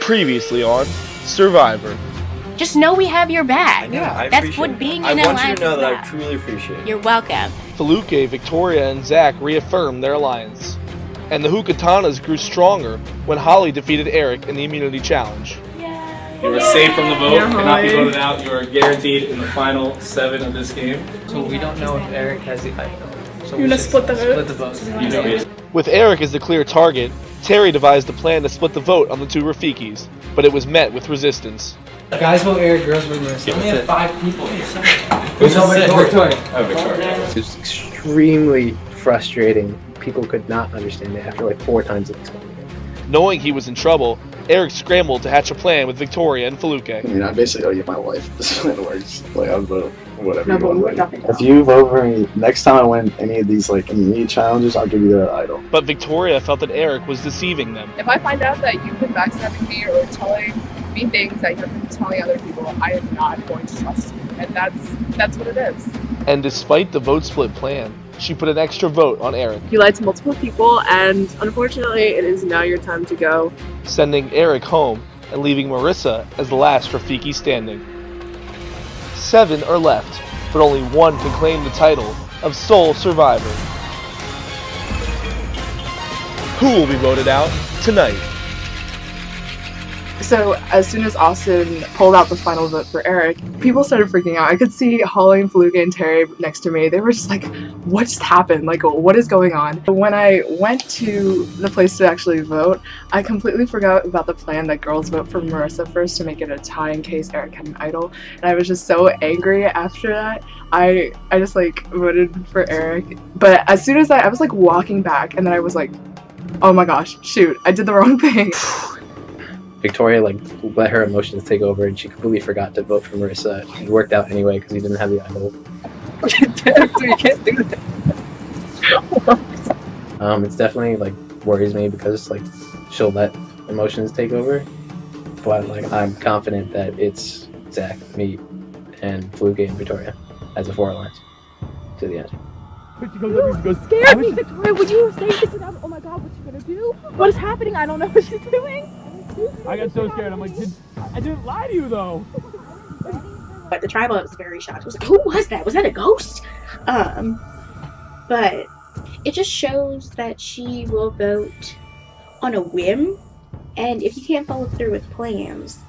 Previously on Survivor. Just know we have your back. Yeah, that's what being in alliance is. I want you to know that I about. truly appreciate it. You're welcome. Feluke, Victoria, and Zach reaffirmed their alliance. And the Hookatanas grew stronger when Holly defeated Eric in the immunity challenge. You are safe from the vote, cannot be voted out. You are guaranteed in the final 7 of this game. So we don't know if Eric has the item. So you're gonna split the vote? Split the vote. You know he is. With Eric as the clear target, Terry devised a plan to split the vote on the two Rafikis, but it was met with resistance. Guys vote Eric, girls vote Marissa. We only have 5 people. Who's Victoria? Oh, Victoria. It was extremely frustrating. People could not understand it after like 4 times of explaining it. Knowing he was in trouble, Eric scrambled to hatch a plan with Victoria and Feluke. I mean, I basically owe you my life. This is how it works. Like, I'll vote whatever No, you but want. we're nothing. If you vote for me, next time I win any of these, like, immunity challenges, I'll give you the idol. But Victoria felt that Eric was deceiving them. If I find out that you've been backstabbing me or telling me things that you're telling other people, I am not going to trust you. And that's what it is. And despite the vote split plan, she put an extra vote on Eric, You lied to multiple people, and unfortunately, it is now your time to go. sending Eric home and leaving Marissa as the last Rafiki standing. 7 are left, but only one can claim the title of sole survivor. Who will be voted out tonight? So as soon as Austin pulled out the final vote for Eric, people started freaking out. I could see Holly and Feluke and Terry next to me. They were just like, what just happened? Like, what is going on? When I went to the place to actually vote, I completely forgot about the plan that girls vote for Marissa first to make it a tie in case Eric had an idol. And I was just so angry after that. I just like voted for Eric. But as soon as I was like walking back, and then I was like, oh my gosh, shoot, I did the wrong thing. Victoria let her emotions take over, and she completely forgot to vote for Marissa. It worked out anyway because he didn't have the idol. You can't do that. It's definitely worries me because she'll let emotions take over. But I'm confident that it's Zach, me, and Feluke and Victoria as a 4 alliance to the end. Scared me, Victoria. Would you say this without? Oh my God, what you gonna do? What is happening? I don't know what she's doing. I got so scared. I'm like, I didn't lie to you though. But the tribal was very shocked. It was like, who was that? Was that a ghost? But it just shows that she will vote on a whim, and if you can't follow through with plans,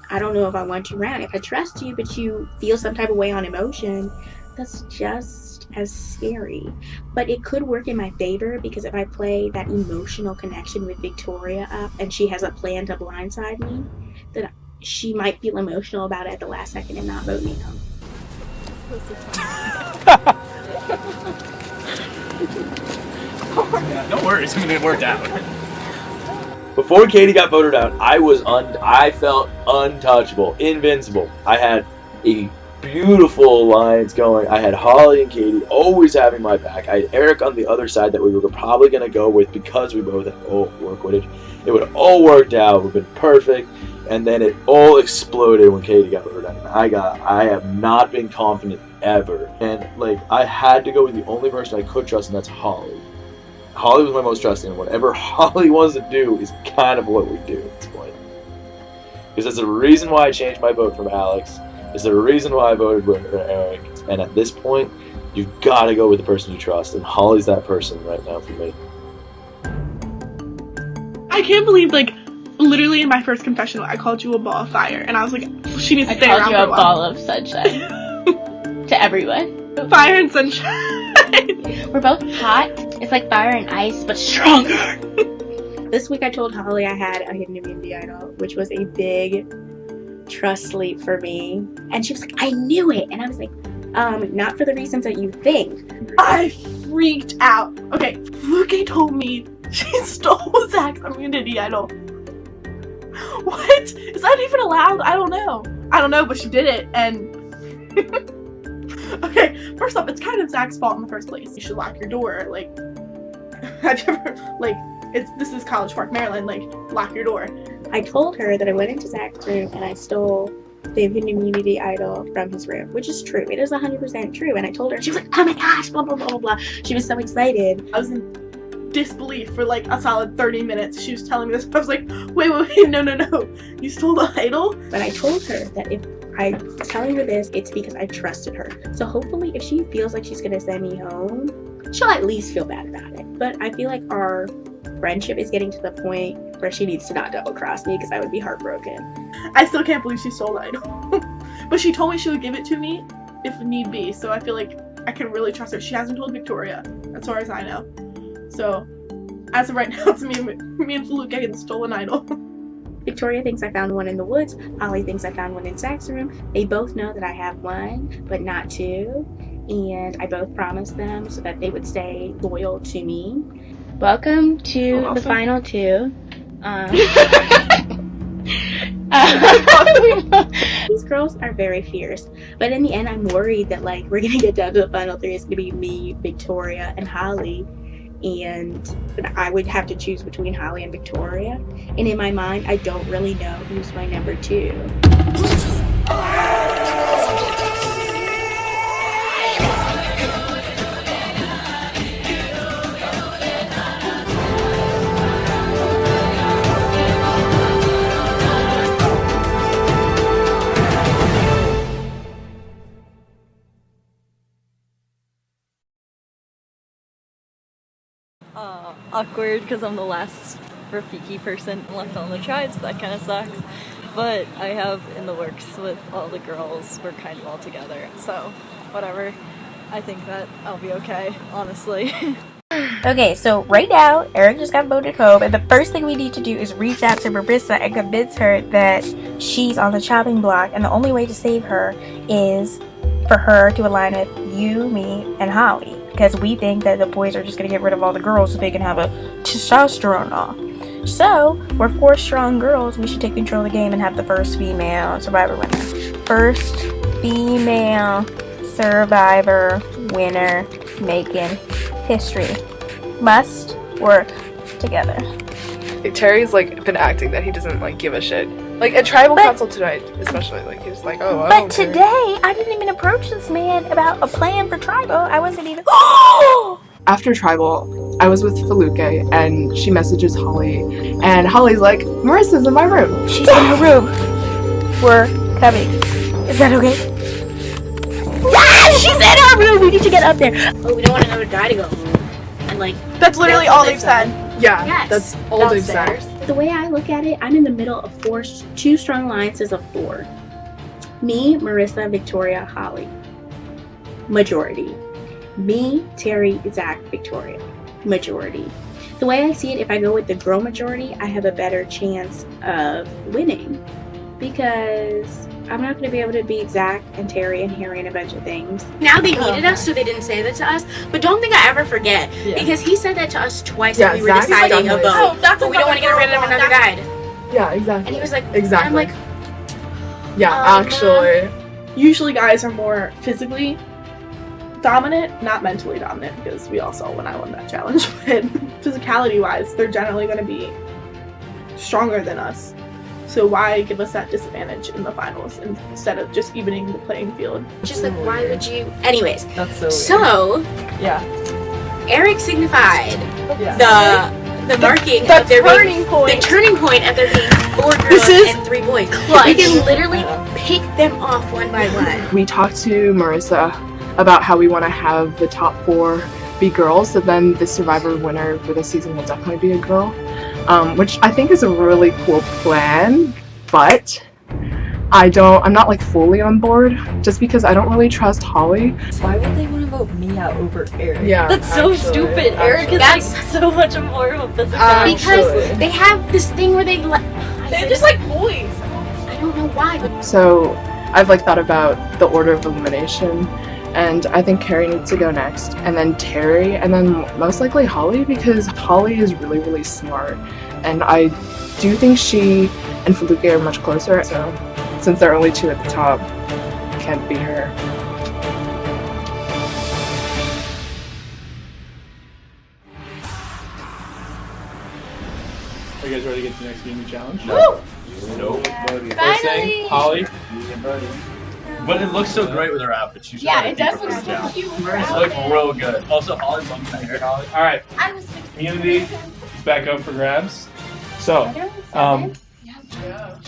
I don't know if I want you around. If I trust you, but you feel some type of way on emotion, that's just as scary. But it could work in my favor because if I play that emotional connection with Victoria up and she has a plan to blindside me, then she might feel emotional about it at the last second and not vote me out. No worries, I mean, it worked out. Before Katie got voted out, I felt untouchable, invincible. I had a beautiful alliance going. I had Holly and Katie always having my back. I had Eric on the other side that we were probably going to go with because we both had work with it. It would have all worked out. It would have been perfect. And then it all exploded when Katie got voted out. I have not been confident ever. And I had to go with the only person I could trust, and that's Holly. Holly was my most trusted, and whatever Holly wants to do is kind of what we do at this point. Because that's the reason why I changed my vote from Alex. It's the reason why I voted for Eric. And at this point, you've got to go with the person you trust. And Holly's that person right now for me. I can't believe, literally in my first confessional, I called you a ball of fire. And I was like, she needs to stay around for a while. I called you a ball of sunshine. To everyone. Fire and sunshine. We're both hot. It's like fire and ice, but stronger. This week I told Holly I had a hidden immunity idol, which was a big trust leap for me. And she was like, I knew it. And I was like, not for the reasons that you think. I freaked out. Okay, Feluke told me she stole Zach's immunity idol. What? Is that even allowed? I don't know, but she did it, and okay, first off, it's kind of Zach's fault in the first place. You should lock your door. Have you ever, this is College Park, Maryland, lock your door. I told her that I went into Zach's room and I stole the hidden immunity idol from his room, which is true. It is 100% true. And I told her, she was like, oh my gosh, blah, blah, blah, blah, blah. She was so excited. I was in disbelief for like a solid 30 minutes. She was telling me this. I was like, wait, no. You stole the idol? But I told her that if I was telling her this, it's because I trusted her. So hopefully if she feels like she's gonna send me home, she'll at least feel bad about it. But I feel like our friendship is getting to the point where she needs to not double cross me, because I would be heartbroken. I still can't believe she stole the idol. But she told me she would give it to me if need be, so I feel like I can really trust her. She hasn't told Victoria, as far as I know. So, as of right now, it's me and Faluke getting stolen idol. Victoria thinks I found one in the woods. Holly thinks I found one in Zach's room. They both know that I have one, but not two. And I both promised them so that they would stay loyal to me. Welcome to the final two. These girls are very fierce, but in the end I'm worried that like we're gonna get down to the final three. It's gonna be me, Victoria, and Holly, and I would have to choose between Holly and Victoria, and in my mind I don't really know who's my number two. Awkward because I'm the last Rafiki person left on the tribe, so that kind of sucks. But I have in the works with all the girls, we're kind of all together, so whatever. I think that I'll be okay, honestly. Okay, so right now, Eric just got voted home, and the first thing we need to do is reach out to Marissa and convince her that she's on the chopping block, and the only way to save her is for her to align with you, me, and Holly. Because we think that the boys are just going to get rid of all the girls so they can have a testosterone off. So, we're 4 strong girls. We should take control of the game and have the first female survivor winner. First female survivor winner making history. Must work together. Terry's like been acting that he doesn't like give a shit. Like at tribal council tonight, especially, like he was like, oh. I But don't care. today, I didn't even approach this man about a plan for tribal. I wasn't even. After tribal, I was with Faluke and she messages Holly, and Holly's like, Marissa's in my room. She's in her room. We're coming. Is that okay? Yeah, she's in her room. We need to get up there. Oh, we don't want another guy to go home. And like That's literally all they've said. Yeah, yes, that's all they've said. downstairs. The way I look at it, I'm in the middle of 2 strong alliances of 4. Me, Marissa, Victoria, Holly. Majority. Me, Terry, Zach, Victoria. Majority. The way I see it, if I go with the girl majority, I have a better chance of winning. Because I'm not going to be able to beat Zach and Terry and Harry and a bunch of things. Now they needed us, so they didn't say that to us. But don't think I ever forget, because he said that to us twice when we were Zach's deciding a vote. Oh, that's but we don't want to get rid of another guide. Yeah, exactly. And he was like, exactly. I'm like, yeah, actually. Usually guys are more physically dominant, not mentally dominant, because we all saw when I won that challenge. But physicality wise, they're generally going to be stronger than us. So why give us that disadvantage in the finals instead of just evening the playing field? just like, why would you? Anyways, That's so weird. so Yeah. Eric signified Yeah. the marking The of there turning being point. the turning point of there being 4 girls This is and 3 boys. clutch. We can literally pick them off one by one. We talked to Marissa about how we want to have the top 4 be girls, so then the survivor winner for this season will definitely be a girl, which I think is a really cool plan, but I'm not like fully on board just because I don't really trust Holly. Why would they want to vote me out over Eric? Yeah, That's so stupid. Eric is like so much more of a physical. Because they have this thing where they They're just like boys. I don't know why, but So I've like thought about the order of elimination, and I think Carrie needs to go next, and then Terry, and then most likely Holly, because Holly is really, really smart, and I do think she and Faluke are much closer, so since there are only 2 at the top, it can't be her. Are you guys ready to get to the next gaming challenge? No. Nope. Finally! First thing, Holly, But it looks so great with her outfit. She should Yeah, have a it does deeper look so down. cute with her It looks outfit. real good. Also, Holly's loving that hair. All right, I was community is back up for grabs. So,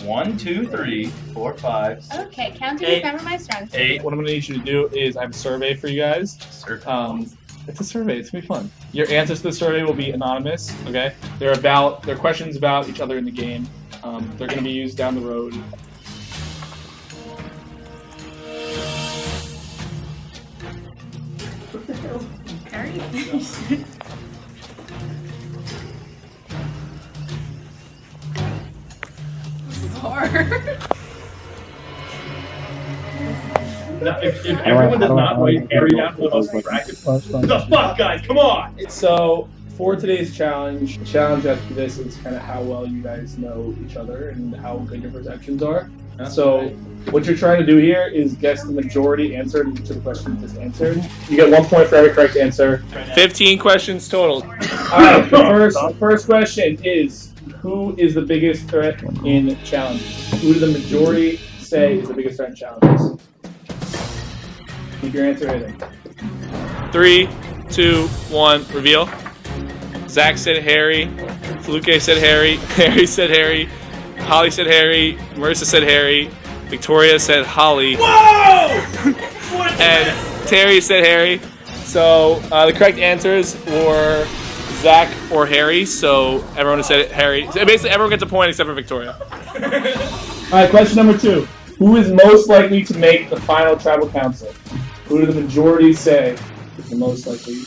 1, 2, 3, 4, 5. Okay, counting Eight. is never my strength. 8. What I'm going to need you to do is I have a survey for you guys. It's a survey. It's gonna be fun. Your answers to the survey will be anonymous. Okay. They're questions about each other in the game. They're gonna be used down the road. What the hell? Carrie? This is hard. Now, if everyone does not write Harry down for the most attractive, the fuck, guys, come on! So, for today's challenge, the challenge after this is kind of how well you guys know each other and how good your perceptions are. So, what you're trying to do here is guess the majority answer to each of the questions just answered. You get 1 point for every correct answer. 15 questions total. Alright, the first question is, who is the biggest threat in challenges? Who do the majority say is the biggest threat in challenges? Keep your answer hidden. 3, 2, 1, reveal. Zach said Harry. Fluke said Harry. Harry said Harry. Holly said Harry. Marissa said Harry. Victoria said Holly. Whoa! And Terry said Harry. So the correct answers were Zach or Harry. So everyone said Harry. So basically, everyone gets a point except for Victoria. All right, question number 2. Who is most likely to make the final tribal council? Who do the majority say is the most likely to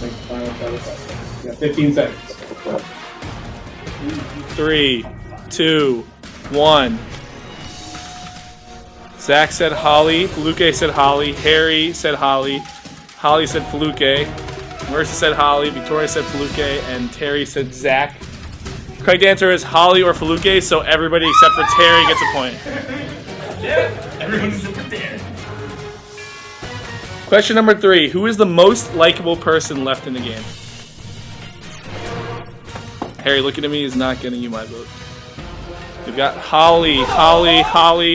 make the final tribal council? You got 15 seconds. 3, 2, 1. Zach said Holly. Fluke said Holly. Harry said Holly. Holly said Fluke. Marissa said Holly. Victoria said Fluke. And Terry said Zach. Correct answer is Holly or Fluke, so everybody except for Terry gets a point. Yeah, everyone's over there. Question number 3. Who is the most likable person left in the game? Harry, looking at me is not getting you my vote. We've got Holly,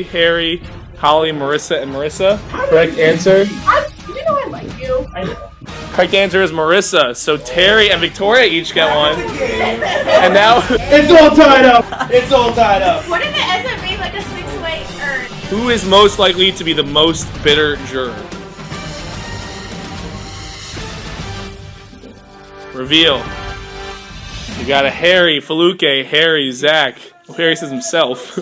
Harry, Holly, Marissa, and Marissa. Correct answer? You know I like you. Correct answer is Marissa. So Terry and Victoria each get one. And now It's all tied up. It's all tied up. What if it ends up being like a 6-way or? who is most likely to be the most bitter juror? Reveal. You got a Harry, Fluke, Harry, Zach. Well, Harry says himself.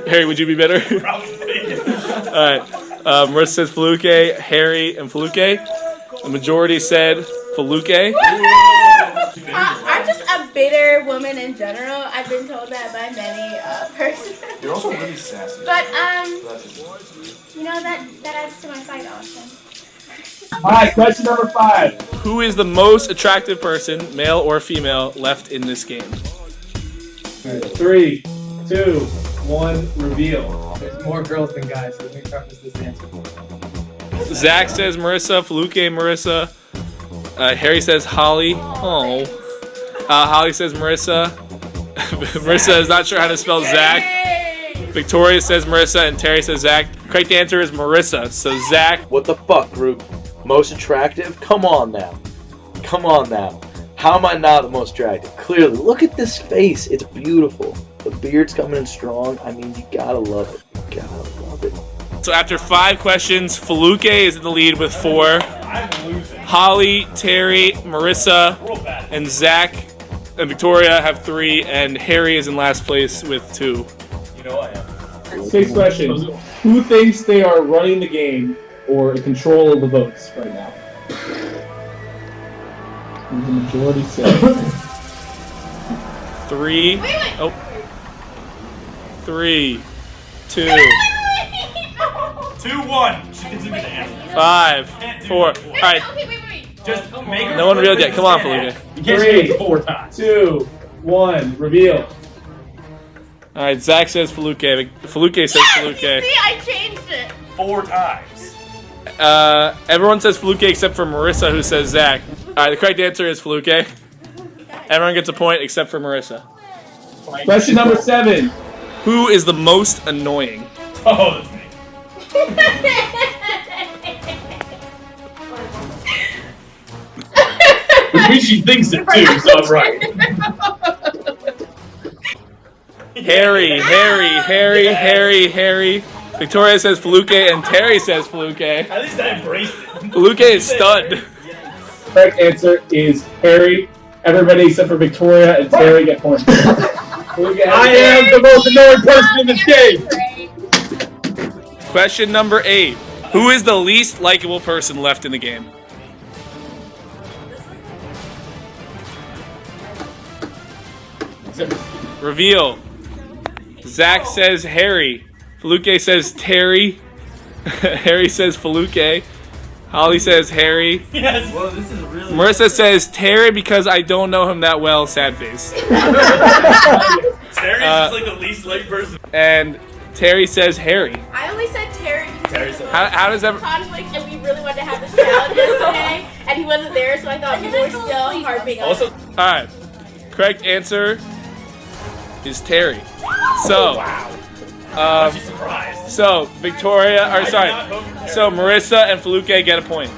Harry, would you be better? Probably. Alright. Marissa says Fluke, Harry, and Fluke. The majority said Fluke. I'm just a bitter woman in general. I've been told that by many persons. You're also really sassy. But you know that adds to my fight often. Alright, question number 5. Who is the most attractive person, male or female, left in this game? Alright, 3, 2, 1, reveal. There's more girls than guys, so let me preface this answer. Zach says Marissa, Fluke, Marissa. Harry says Holly. Oh. Holly says Marissa. Marissa is not sure how to spell Zach. Victoria says Marissa, and Terry says Zach. Correct answer is Marissa. So Zach. What the fuck, group? Most attractive? Come on now. Come on now. How am I not the most attractive? Clearly. Look at this face. It's beautiful. The beard's coming in strong. I mean, you gotta love it. You gotta love it. So after 5 questions, Fluke is in the lead with 4. Holly, Terry, Marissa, and Zach and Victoria have 3, and Harry is in last place with 2. You know I am. 6 questions. Who thinks they are running the game or in control of the votes right now? The majority say 3. Oh. 3, 2. 2-1. She gives me the answer. 5, 4. All right. Just make her. No one revealed yet. Come on, Felipe. You can't say it 4 times. 2, 1. Reveal. All right. Zach says Fluke. Fluke says Fluke. See, I changed it. 4 times. Everyone says Fluke except for Marissa, who says Zach. All right. The correct answer is Fluke. Everyone gets a point except for Marissa. Question number 7. Who is the most annoying? Oh, that's me. Which means she thinks it too, so I'm right. Harry. Victoria says Fluke and Terry says Fluke. At least I embraced it. Fluke is stunned. Correct answer is Harry. Everybody except for Victoria and Terry get points. I am the most annoying person in this game. Question number 8. Who is the least likable person left in the game? Reveal. Zach says Harry. Fluke says Terry. Harry says Fluke. Holly says Harry. Yes. Well, this is really. Marissa says Terry because I don't know him that well. Sad face. Terry's just like the least liked person. And Terry says Harry. I only said Terry because How does that? conflict, and we really wanted to have this challenge yesterday, and he wasn't there, so I thought people were still harping on it. All right. Correct answer is Terry. So. I'm surprised. So Victoria, or sorry, so Marissa and Fluke get a point.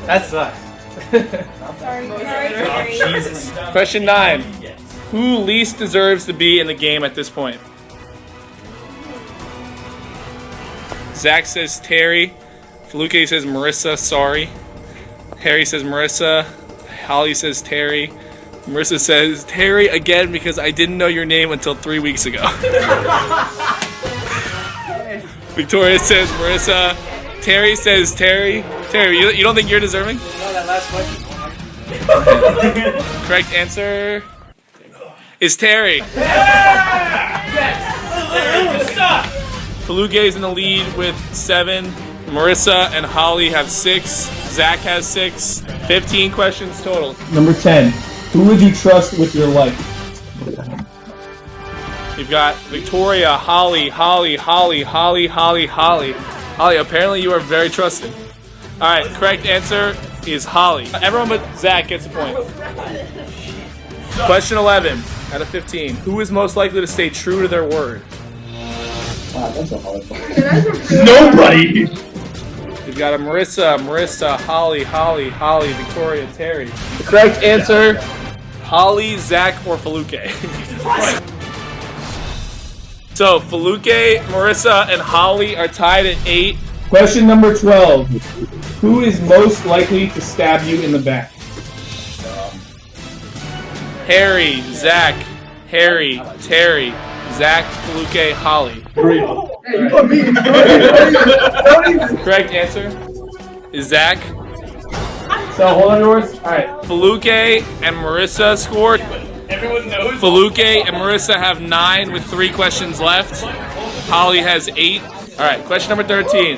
That sucks. Sorry, Terry. Jesus. Question 9. Who least deserves to be in the game at this point? Zach says Terry. Fluke says Marissa, sorry. Harry says Marissa. Holly says Terry. Marissa says Terry again because I didn't know your name until 3 weeks ago. Victoria says Marissa. Terry says Terry. Terry, you don't think you're deserving? No, that last question. Correct answer is Terry. Fluke is in the lead with 7. Marissa and Holly have 6. Zach has 6. 15 questions total. Number 10. Who would you trust with your life? You've got Victoria, Holly. Holly, apparently you are very trusted. Alright, correct answer is Holly. Everyone but Zach gets a point. Question 11 out of 15. Who is most likely to stay true to their word? Wow, that's a hard one. Nobody! You've got a Marissa, Holly, Victoria, Terry. The correct answer, Holly, Zach, or Fluke. So, Fluke, Marissa, and Holly are tied at 8. Question number 12. Who is most likely to stab you in the back? Harry, Zach, Harry, Terry, Zach, Fluke, Holly. Hey, you put me in Correct answer is Zach. So, hold on yours. Alright. Fluke and Marissa scored. Everyone knows. Fluke and Marissa have 9 with 3 questions left. Holly has 8. Alright, question number 13.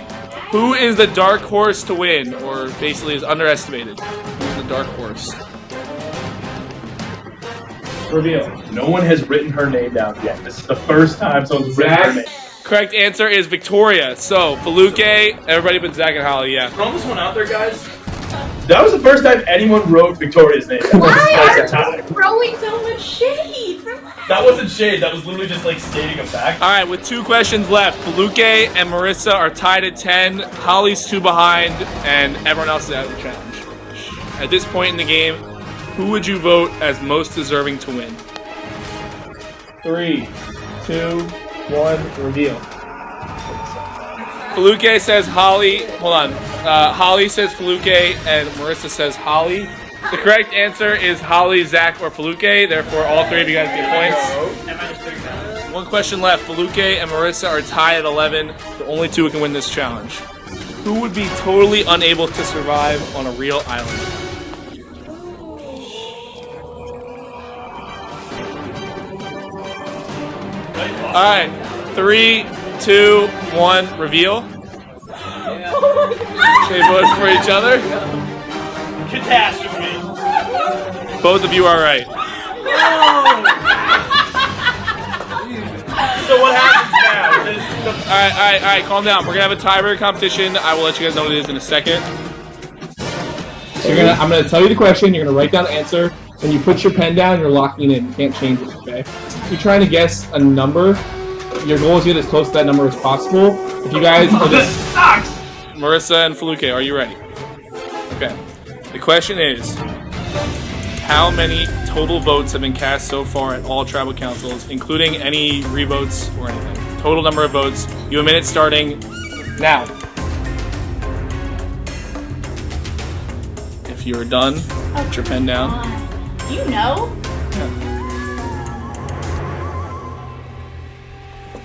Who is the dark horse to win, or basically is underestimated? Who's the dark horse? Reveal. No one has written her name down yet. This is the first time someone's written her name. Correct answer is Victoria. So, Fluke, everybody but Zach and Holly, yeah. Throw this one out there, guys. That was the first time anyone wrote Victoria's name. Why are you throwing so much shade? That wasn't shade. That was literally just like stating a fact. All right, with 2 questions left, Fluke and Marissa are tied at 10. Holly's 2 behind, and everyone else is out of the challenge. At this point in the game, who would you vote as most deserving to win? 3, 2, 1, reveal. Fluke says Holly. Hold on. Holly says Fluke, and Marissa says Holly. The correct answer is Holly, Zach, or Fluke. Therefore, all 3 of you guys get points. 1 question left. Fluke and Marissa are tied at 11. The only 2 who can win this challenge. Who would be totally unable to survive on a real island? Alright. 3, 2, 1, reveal. They vote for each other. Catastrophe. Both of you are right. So what happens now? Alright, calm down. We're gonna have a tiebreaker competition. I will let you guys know what it is in a second. So I'm gonna tell you the question, you're gonna write down the answer. When you put your pen down, you're locking it in. You can't change it, okay? You're trying to guess a number. Your goal is to get as close to that number as possible. If you guys, Marissa and Fluke, are you ready? Okay. The question is, how many total votes have been cast so far at all tribal councils, including any revotes or anything? Total number of votes. You have a minute starting now. If you're done, put your pen down. You know?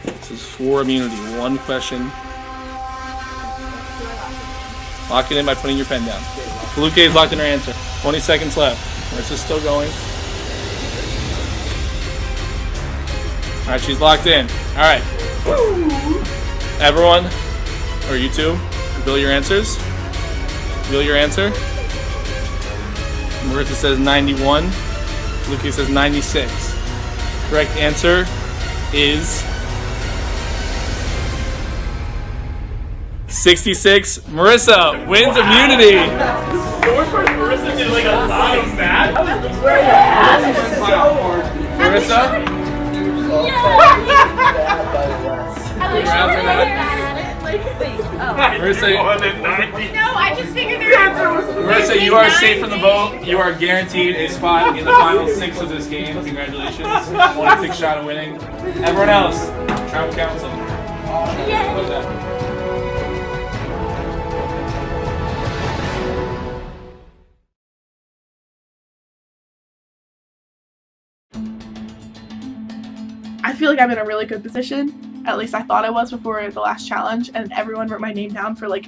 This is for immunity. One question. Lock it in by putting your pen down. Fluke is locked in her answer. 20 seconds left. Marissa's still going. Alright, she's locked in. Alright. Everyone, or you two, reveal your answers. Reveal your answer. Marissa says 91. Fluke says 96. Correct answer is 66. Marissa wins immunity. The worst part is Marissa did like a lot of math. Marissa? Marissa, No, I just figured their answer was. Marissa, you are safe from the vote. You are guaranteed a spot in the final 6 of this game. Congratulations. 1-6 shot of winning. Everyone else, tribal council. What is that? I feel like I'm in a really good position. At least I thought I was before the last challenge, and everyone wrote my name down for like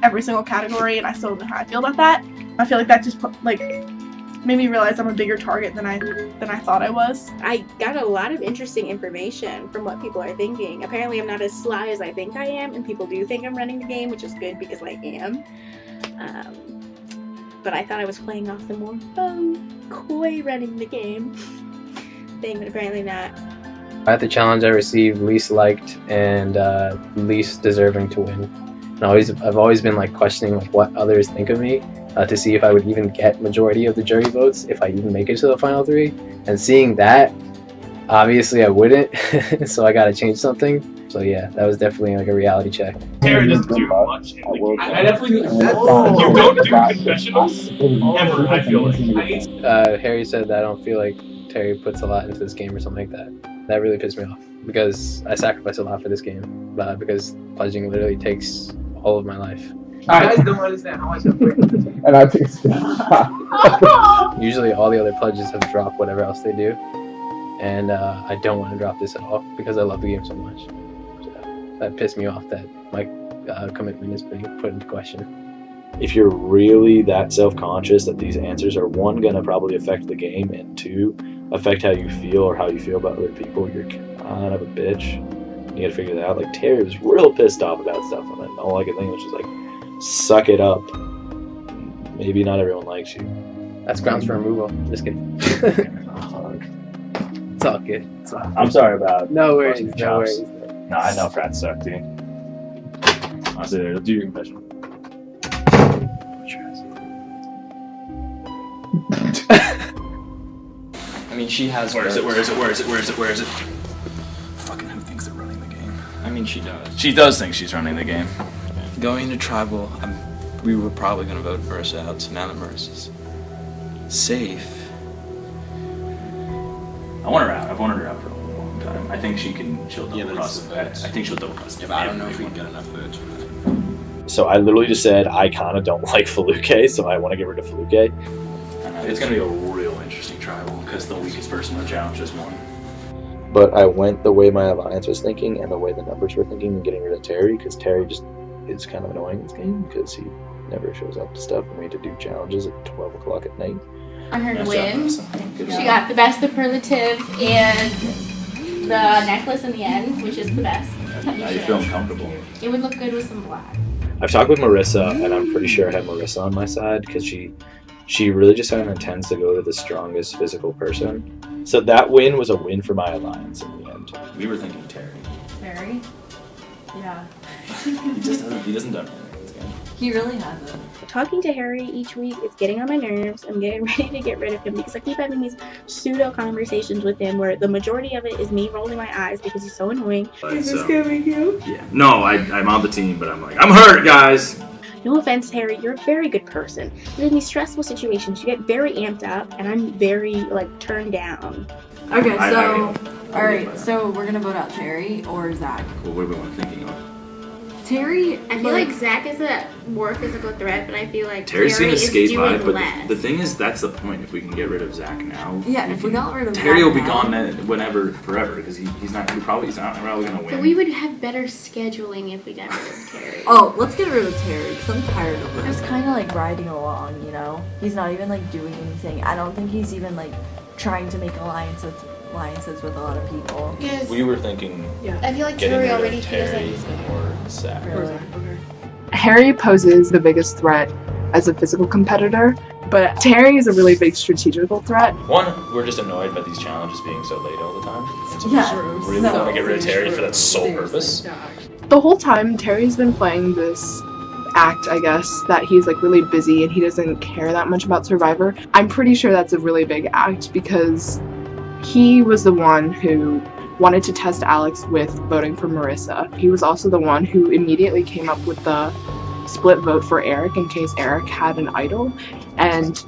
every single category, and I still don't know how I feel about that. I feel like that just like made me realize I'm a bigger target than I thought I was. I got a lot of interesting information from what people are thinking. Apparently I'm not as sly as I think I am, and people do think I'm running the game, which is good because I am. But I thought I was playing off the more coy running the game thing, but apparently not. At the challenge, I received least liked and least deserving to win. And I've always been like questioning like what others think of me to see if I would even get majority of the jury votes, if I even make it to the final 3. And seeing that, obviously I wouldn't, so I gotta change something. So yeah, that was definitely like a reality check. Terry doesn't do much. I definitely you don't do confessionals ever. I feel like. Harry said that I don't feel like Terry puts a lot into this game or something like that. That really pissed me off because I sacrifice a lot for this game. Because pledging literally takes all of my life. You guys don't understand how much I'm playing. And I think Usually all the other pledges have dropped whatever else they do. And I don't want to drop this at all because I love the game so much. So that pissed me off that my commitment is being put into question. If you're really that self-conscious that these answers are, 1, gonna probably affect the game, and 2, affect how you feel or how you feel about other people, you're kind of a bitch. You gotta figure that out. Like, Terry was real pissed off about stuff, and all I could think was just like, suck it up. Maybe not everyone likes you. That's grounds for removal. Just kidding. It's all good. It's all good. I'm sorry about. No worries. No worries. No, I know frats suck, dude. Honestly, do your confession. I mean, she has. Where is it? Fucking who thinks they're running the game? I mean, she does. She does think she's running the game. Going into tribal, we were probably going to vote Marissa out, so now that Marissa's safe. I want her out. I've wanted her out for a long time. I think she can. She'll double cross. The votes. I think she'll double cross. Yeah, but I don't know if we can get enough votes for that. So I literally just said I kind of don't like Fluke, so I want to get rid of Fluke. It's gonna be a real interesting tribal because the weakest person in the challenge just won. But I went the way my alliance was thinking and the way the numbers were thinking and getting rid of Terry, because Terry just is kind of annoying in this game because he never shows up to stuff and we had to do challenges at 12 o'clock at night. On her win, she got the best superlative and the necklace in the end, which is the best. Now you're feeling comfortable. It would look good with some black. I've talked with Marissa, and I'm pretty sure I had Marissa on my side because she really just kind of tends to go to the strongest physical person. So that win was a win for my alliance in the end. We were thinking Terry. Terry? Yeah. He doesn't do anything in this game. He really hasn't. Talking to Harry each week is getting on my nerves. I'm getting ready to get rid of him because I keep having these pseudo conversations with him where the majority of it is me rolling my eyes because he's so annoying. Is this gonna make you? Yeah. No, I'm on the team, but I'm like, I'm hurt, guys. No offense, Harry, you're a very good person. But in these stressful situations, you get very amped up, and I'm very, like, turned down. Okay, so, alright, so we're gonna vote out Terry or Zach. Well, what are we thinking of? Terry, I feel like Zach is a more physical threat, but I feel like Terry's Terry gonna is skate by, doing but less. the thing is, that's the point. If we can get rid of Zach now, yeah, if we got rid of Terry Zach will be now, gone then, whenever, forever, because he's not really gonna But win. we would have better scheduling if we got rid of Terry. Oh, let's get rid of Terry because I'm tired of him. He's kind of like riding along, you know? He's not even like doing anything. I don't think he's even like trying to make alliances with a lot of people. We were thinking I feel like getting Terry rid of already feels like Terry he's gonna. or Zach. Harry poses the biggest threat as a physical competitor, but Terry is a really big strategical threat. One, we're just annoyed by these challenges being so late all the time. So Yeah. we really want to get rid of Terry for that sole purpose. The whole time, Terry's been playing this act, I guess, that he's like really busy and he doesn't care that much about Survivor. I'm pretty sure that's a really big act because he was the one who wanted to test Alex with voting for Marissa. He was also the one who immediately came up with the split vote for Eric in case Eric had an idol, and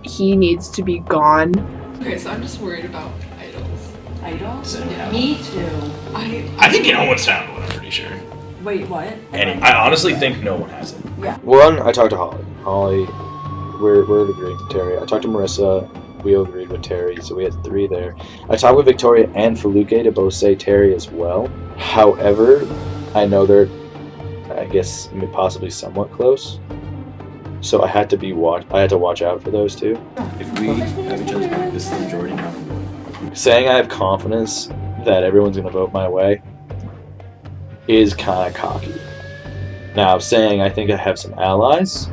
he needs to be gone. Okay, so I'm just worried about idols. Idols? Yeah. Me too. I think no one's found one, I'm pretty sure. Wait, what? I honestly think no one has it. Yeah. One, I talked to Holly. Holly, we're agreeing with Terry. I talked to Marissa. We all agreed with Terry, so we had 3 there. I talked with Victoria and Felipe to both say Terry as well. However, I know they're, I guess, possibly somewhat close. So I had to watch out for those 2. If we have each other's back, this is the majority now. Saying I have confidence that everyone's going to vote my way is kind of cocky. Now, saying I think I have some allies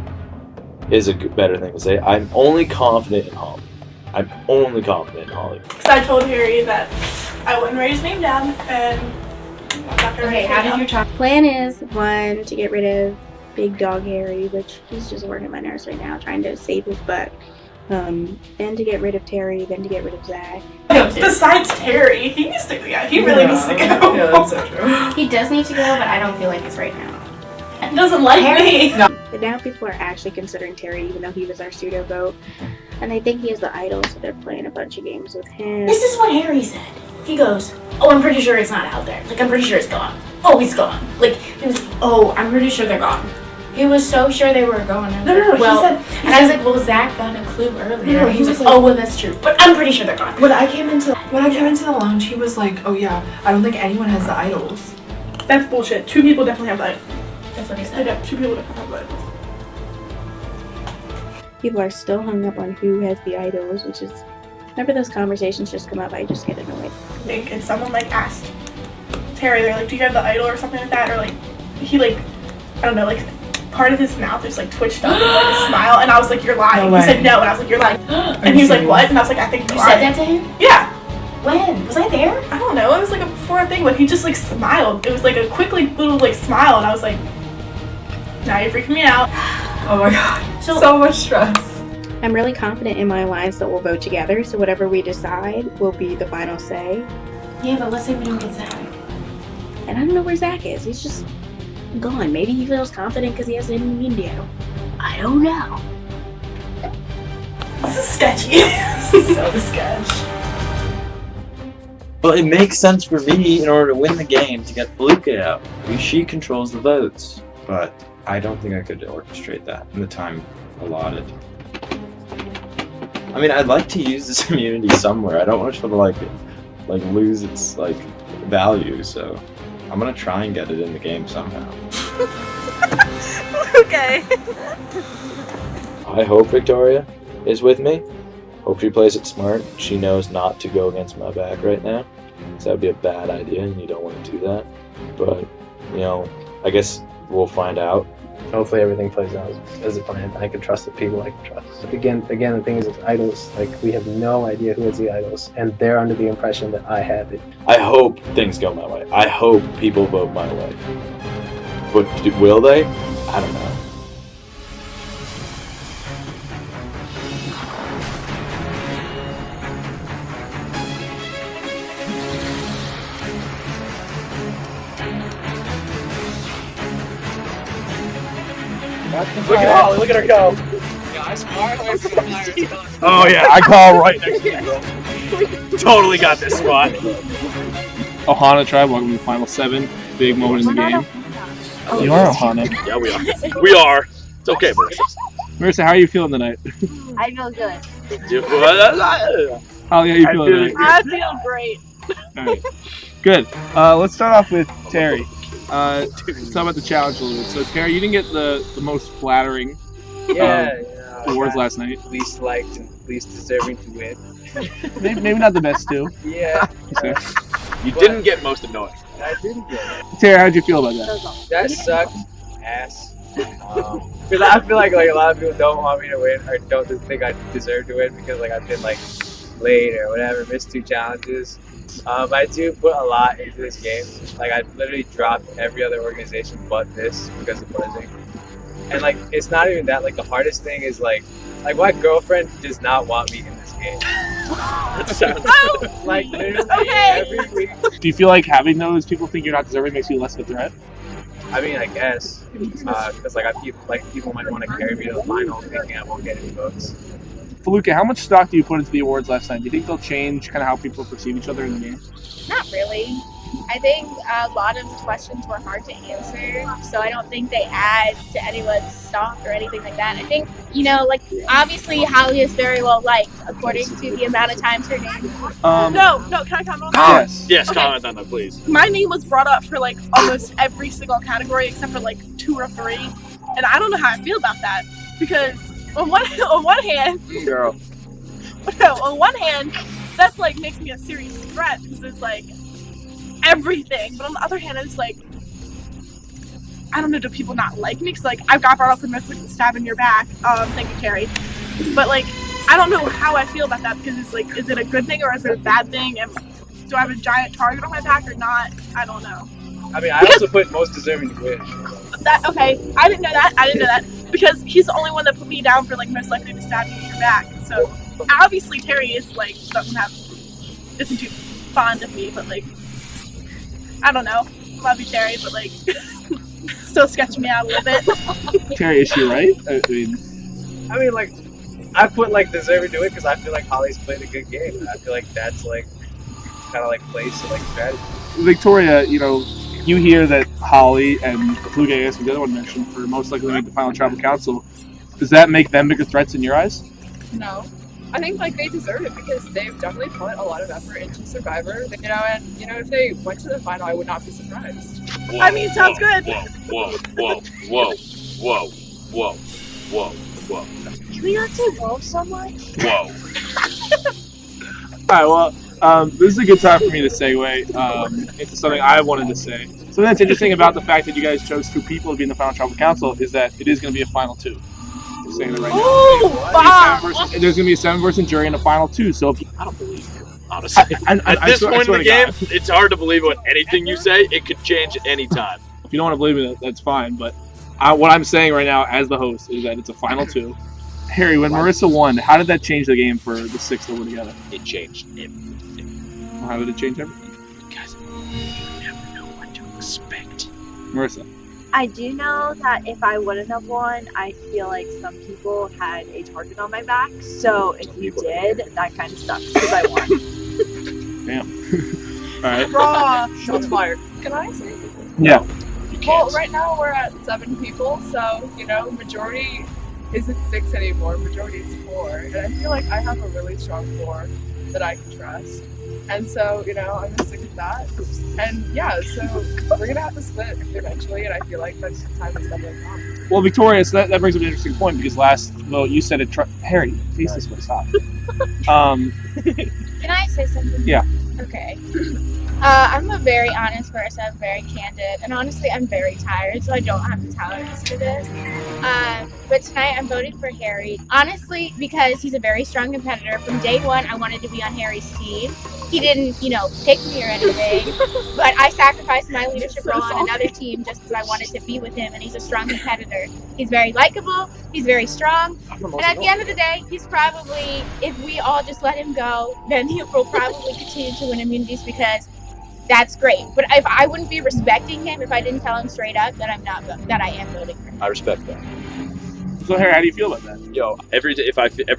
is a better thing to say. I'm only confident in Holly. Because I told Harry that I wouldn't write his name down, and I'm not gonna Okay, write how his name did you down. talk? Plan is, 1, to get rid of Big Dog Harry, which he's just working my nerves right now, trying to save his butt. Then to get rid of Terry, then to get rid of Zach. Besides Terry, he needs to go. Yeah, he really needs to go. Yeah, that's so true. He does need to go, but I don't feel like it's right now. He doesn't like me. But now people are actually considering Terry, even though he was our pseudo vote. And they think he is the idol, so they're playing a bunch of games with him. This is what Harry said. He goes, "Oh, I'm pretty sure it's not out there. Like, I'm pretty sure it's gone. Oh, he's gone." Like, he was, "Oh, I'm pretty sure they're gone." He was so sure they were gone. I was No, like, well, he and I was like, "Well, Zach got a clue earlier." No, And he was like, "Oh, well, that's true, but I'm pretty sure they're gone." When I came into the lounge, he was like, "Oh yeah, I don't think anyone has the idols." That's bullshit. 2 people definitely have that. That's what he said. 2 people definitely have that. People are still hung up on who has the idols, which is, whenever those conversations just come up, I just get annoyed. Like, if someone like asked Terry, they're like, "Do you have the idol?" or something like that, or like he like, I don't know, like part of his mouth just like twitched up and like a smile, and I was like, "You're lying." No He said way. no, and I was like, "You're lying," and he was like, "What?" And I was like, "I think You you're said lying." that to him? Yeah. When? Was I there? I don't know. It was like a before thing, but he just like smiled. It was like a quick like, little like smile, and I was like, "Now you're freaking me out." Oh my god, so much stress. I'm really confident in my alliance that we'll vote together, so whatever we decide will be the final say. Yeah, but let's say we don't get Zach. And I don't know where Zach is. He's just gone. Maybe he feels confident because he has an Indio. I don't know. This is sketchy. This is so sketch. Well, it makes sense for me in order to win the game to get Felipe out. She controls the votes. But I don't think I could orchestrate that in the time allotted. I mean, I'd like to use this immunity somewhere. I don't want it to like lose its like value, so I'm gonna try and get it in the game somehow. Okay. I hope Victoria is with me. Hope she plays it smart. She knows not to go against my back right now. So that would be a bad idea, and you don't want to do that. But, you know, I guess we'll find out. Hopefully everything plays out as planned. I can trust the people I can trust. But again, the thing is with idols, like, we have no idea who has the idols, and they're under the impression that I have it. I hope things go my way. I hope people vote my way. But will they? I don't know. Look at Holly, look at her go. Oh yeah, I call right next to you. Totally got this spot. Ohana Tribe, welcome to the final 7. Big moment in the game. You are Ohana. Yeah, we are. We are. It's okay, Marissa. Marissa, how are you feeling tonight? I feel good. Holly, how you feeling tonight? I feel great. Alright. Good. Let's start off with Terry. Let's talk about the challenge a little bit. So Terry, you didn't get the most flattering awards last night. Least liked and least deserving to win. Maybe not the best too. Yeah. Okay. You didn't get most annoying. I didn't get it. Terry, how'd you feel about that? That sucked ass. Because I feel like a lot of people don't want me to win or don't think I deserve to win because I've been late or whatever, missed 2 challenges. I do put a lot into this game. I literally dropped every other organization but this because of blizzing. And it's not even that. The hardest thing is my girlfriend does not want me in this game. That sounds literally every week. Do you feel like having those people think you're not deserving makes you less of a threat? I mean, I guess because people might want to carry me to the final, thinking I won't get any votes. Faluka, how much stock do you put into the awards last night? Do you think they'll change kind of how people perceive each other in the game? Not really. I think a lot of the questions were hard to answer, so I don't think they add to anyone's stock or anything like that. I think, obviously Holly is very well liked according to the amount of times her name. No, can I comment on that? Yes, Okay. comment on that, please. My name was brought up for almost every single category except for 2 or 3, and I don't know how I feel about that because on one hand, Girl. on one hand, that's makes me a serious threat because it's everything, but on the other hand, it's I don't know, do people not like me? Because I got brought up for mostly stab in your back. Thank you, Terry. But I don't know how I feel about that because it's is it a good thing or is it a bad thing? And do I have a giant target on my back or not? I don't know. I mean, I also put most deserving to win. Okay, I didn't know that because he's the only one that put me down for most likely to stab you in your back. So obviously Terry is isn't too fond of me, but I don't know. Love you, Terry, but still sketching me out a little bit. Terry, is she right? I I put deserving to win because I feel like Holly's played a good game. And I feel like that's kind of plays to strategy. Victoria, you hear that Holly and Fluke, I guess the other one mentioned, for most likely to make the final tribal council. Does that make them bigger threats in your eyes? No. I think they deserve it because they've definitely put a lot of effort into Survivor. And if they went to the final, I would not be surprised. Whoa, I mean, sounds good. Whoa. Can we not say whoa so much? Whoa. Alright, well, this is a good time for me to segue into something I wanted to say. Something that's interesting about the fact that you guys chose 2 people to be in the final tribal council is that it is going to be a final 2. I'm saying it right now. There's going to be a 7-person jury in the final 2. So I don't believe you. Honestly, at this point in the game, it's hard to believe what anything you say. It could change at any time. If you don't want to believe me, that's fine. But what I'm saying right now, as the host, is that it's a final 2. Harry, when Marissa won, how did that change the game for the 6 that were together? It changed everything. Well, how did it change everything? Because you never know what to expect. Marissa. I do know that if I wouldn't have won, I feel like some people had a target on my back. So if you did, that kind of sucks because I won. Damn. Alright. Raw. Shots fired. Can I say something? Yeah. Well, right now we're at 7 people, so, majority isn't 6 anymore. Majority is 4. And I feel like I have a really strong 4 that I can trust. And so, I'm going to stick with that. And yeah, so we're going to have to split eventually, and I feel like that's the time it's definitely come. Well, Victoria, so that brings up an interesting point because last vote you said it. Harry, face this way, stop. Can I say something? Yeah. Okay. I'm a very honest person, I'm very candid, and honestly, I'm very tired, so I don't have the tolerance for this. But tonight, I'm voting for Harry. Honestly, because he's a very strong competitor. From day one, I wanted to be on Harry's team. He didn't, pick me or anything, but I sacrificed my leadership role on another team just because I wanted to be with him, and he's a strong competitor. He's very likable, he's very strong, and at the end of the day, he's probably, if we all just let him go, then he will probably continue to win immunities because that's great. But if I wouldn't be respecting him if I didn't tell him straight up that I am voting for him. I respect that. So Harry, how do you feel about that? Yo, every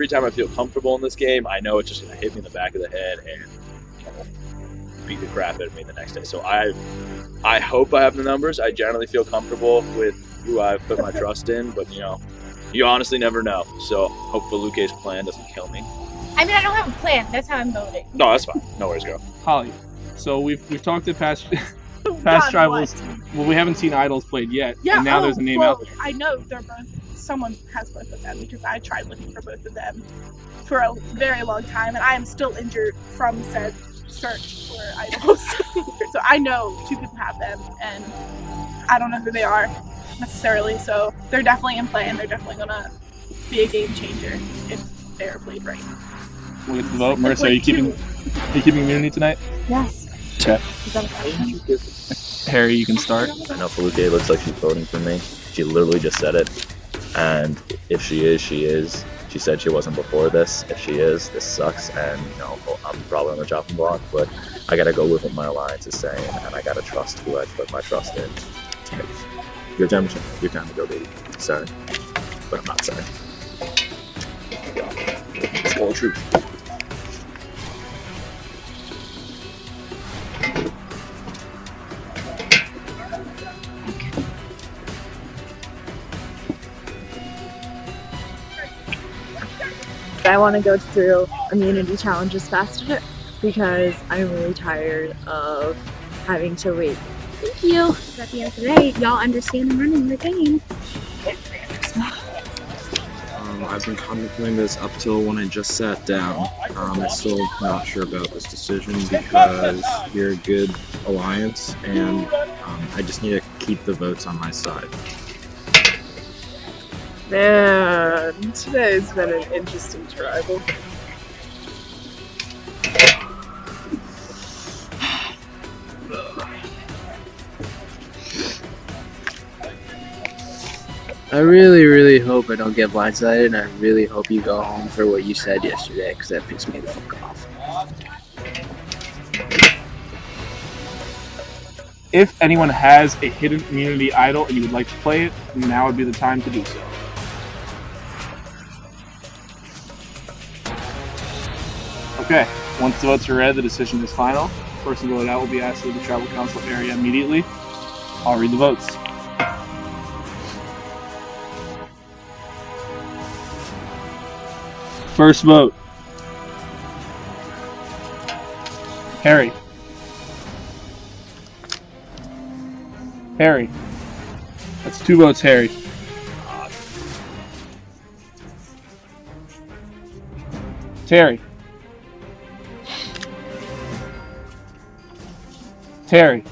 time I feel comfortable in this game, I know it's just gonna hit me in the back of the head and beat the crap out of me the next day. So I hope I have the numbers. I generally feel comfortable with who I've put my trust in, but you honestly never know. So hope Feluke's plan doesn't kill me. I mean, I don't have a plan. That's how I'm voting. No, that's fine. No worries, girl. Holly, so we've talked to past God, rivals. what? Well, we haven't seen idols played yet, Yeah, and now there's a name well, out there. I know they're both. Someone has both of them because I tried looking for both of them for a very long time, and I am still injured from said search for idols. So I know two people have them, and I don't know who they are necessarily. So they're definitely in play, and they're definitely gonna be a game changer if they're played right. We'll get to the vote. Marissa, are you keeping immunity tonight? Yes. Okay. Is that a question? Harry, you can start. I know Feluke looks like she's voting for me. She literally just said it. And if she is, she is. She said she wasn't before this. If she is, this sucks. And, I'm probably on the chopping block. But I got to go with what my alliance is saying. And I got to trust who I put my trust in. Your time to go, baby. Sorry. But I'm not sorry. It's all truth. I want to go through immunity challenges faster because I'm really tired of having to wait. Thank you. At the end of the day, y'all understand I'm running the game. I've been contemplating this up till when I just sat down. I'm still not sure about this decision because you're a good alliance and I just need to keep the votes on my side. Man, today's been an interesting tribal. I really hope I don't get blindsided, and I really hope you go home for what you said yesterday, because that pissed me the fuck off. If anyone has a hidden immunity idol and you would like to play it, now would be the time to do so. Okay, once the votes are read, the decision is final. Person voted out will be asked to leave the tribal council area immediately. I'll read the votes. First vote. Harry. Harry. That's 2 votes, Harry. Terry. Terry.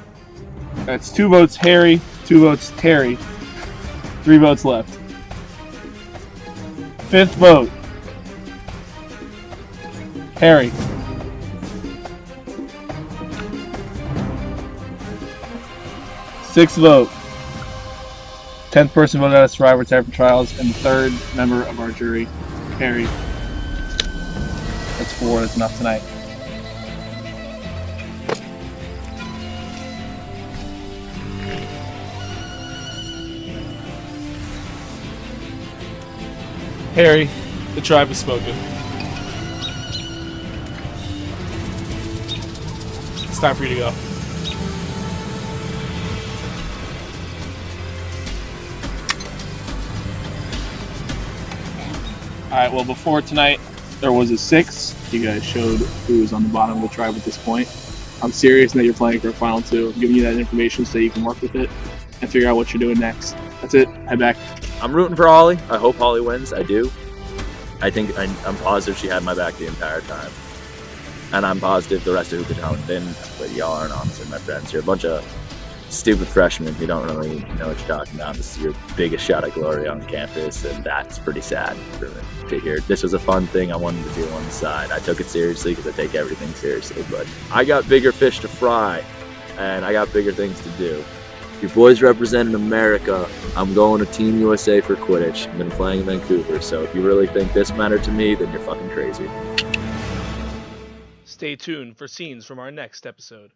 That's 2 votes, Harry. 2 votes, Terry. 3 votes left. 5th vote. Harry. Sixth vote. 10th person voted out of Survivor Terrapin Trials, and the 3rd member of our jury, Harry. That's 4. That's enough tonight. Harry, the tribe has spoken. It's time for you to go. Alright, well, before tonight, there was a 6. You guys showed who was on the bottom of the tribe at this point. I'm serious that you're playing for a final 2. I'm giving you that information so you can work with it and figure out what you're doing next. That's it. Head back. I'm rooting for Holly. I hope Holly wins. I do. I'm positive she had my back the entire time. And I'm positive the rest of the talent didn't, but y'all aren't honestly my friends. You're a bunch of stupid freshmen who don't really know what you're talking about. This is your biggest shot at glory on campus, and that's pretty sad for me to hear. This was a fun thing I wanted to do on the side. I took it seriously because I take everything seriously, but I got bigger fish to fry, and I got bigger things to do. Your boys representing America. I'm going to Team USA for Quidditch. I've been playing in Vancouver, so if you really think this mattered to me, then you're fucking crazy. Stay tuned for scenes from our next episode.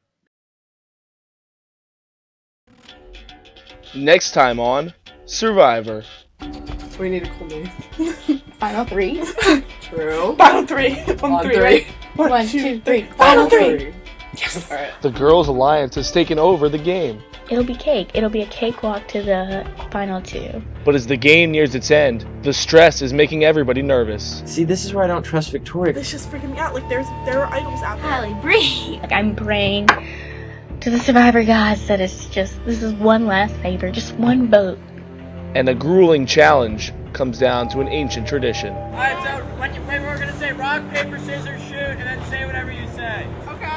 Next time on Survivor. We need a cool name. Final three. True. Final three. On three. three. Right? 1, 2, 3. Final three. Yes. All right. The girls' alliance has taken over the game. It'll be cake. It'll be a cakewalk to the final two. But as the game nears its end, the stress is making everybody nervous. See, this is where I don't trust Victoria. This just freaking me out. Like there are idols out there. Holly, breathe. Like, I'm praying to the survivor gods that this is one last favor, just one vote. And a grueling challenge comes down to an ancient tradition. Alright, so when you play, we're gonna say rock, paper, scissors, shoot, and then say whatever you say. Okay.